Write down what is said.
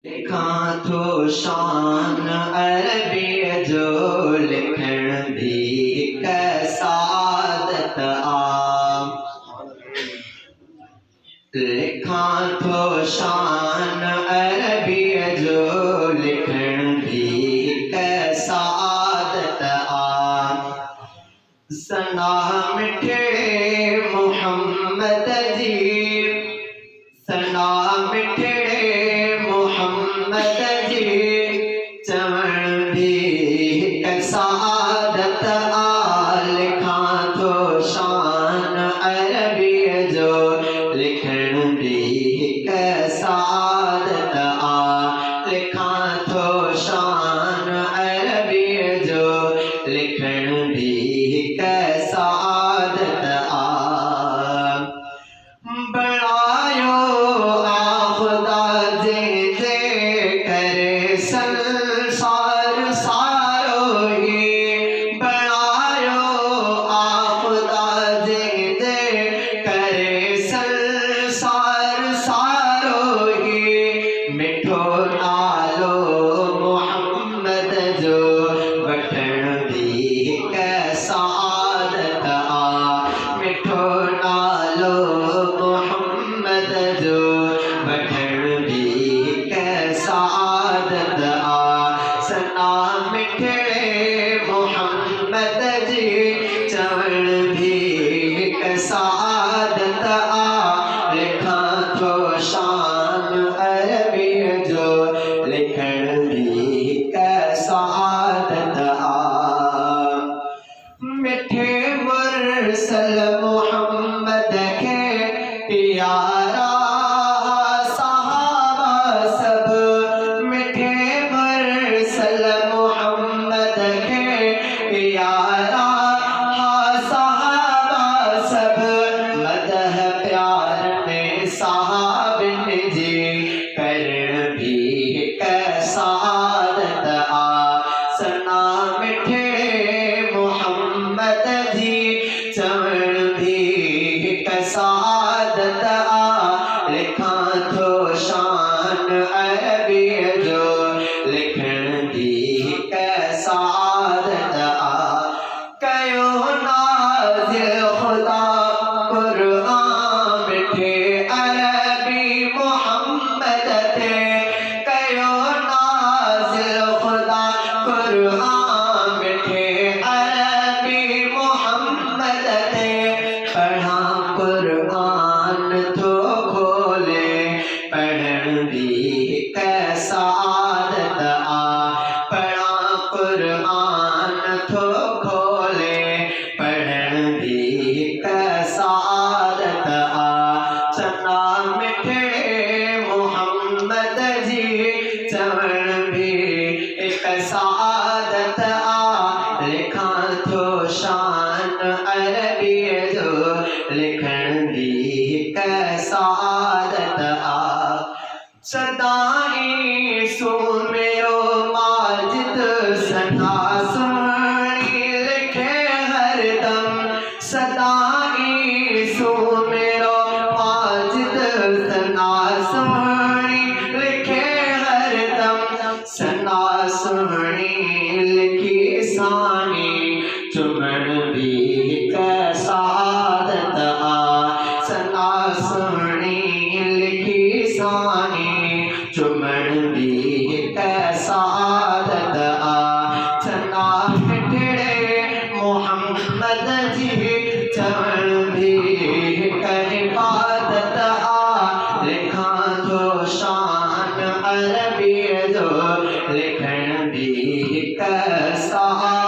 लिखां थो शान अरबीअ जो लिखण भी हिक सादत आ। लिखां थो शान अरबीअ जो लिखण भी हिक सादत आ। सना मिठड़े मोहम्मद जी, सना मिठड़े मोहम्मद जी, चवण भी हिक सादत आ। लिखां थो शान अरबीअ जो लिखण भी हिक सादत आ। लिखां थो शान अरबीअ जो लिखण भी हिक सादत आ। बणायो आ खुदा जंहिंजे करे संसार सारो ही। बणायो आ खुदा जंहिंजे करे संसार सारो ही। मिठो नालो मोहम्मद जो वठण भी हिक सादत आ। मिठो नालो मोहम्मद जो वठण भी हिक सादत आ। सना मिठड़े मोहम्मद जी, चवण भी हिक सादत आ। लिखां थो शान अरबीअ जो लिखण भी हिक सादत आ। मिठे मुरसल मोहम्मद खे प्यारा सहाबा सब। मिठे मुरसल मोहम्मद खे प्यारा सहाबा सब। मदह प्यार में सहाबिन जी, करण भी हिक सादत आ। सना मिठड़े मोहम्मद जी, चवण भी हिक सादत आ। लिखां थो शान अरबीअ जो लिखण भी हिक सादत आ। कयो नाज़िल खुदा क़ुरआन मिठे अरबी मोहम्मद ते। कयो नाज़िल खुदा क़ुरआन मिठे अरबी मोहम्मद ते। पढ़ा क़ुरआन थो खोले, पढ़ण भी हिक सादत आ। पढ़ा क़ुरआन थो खोले, पढ़ण भी हिक सादत आ। सना मिठड़े मोहम्मद जी, चवण भी हिक सादत आ। लिखां थो शान अरबीअ जो लिखण भी हिक सादत आ। सदाई सुमेरो माजिद सना सुहिणी लिखे हरदम। सदाई सुमेरो माजिद सना सुहिणी लिखे हरदम। सना सुहिणी लिखी सानी, चुमण भी हिक सादत आ। सना सुहिणी लिखी सानी, चुमण भी हिक सादत आ। सना मिठड़े मोहम्मद जी, चवण भी हिक इबादत आ। लिखां थो शान अरबीअ जो लिखण भी हिक सादत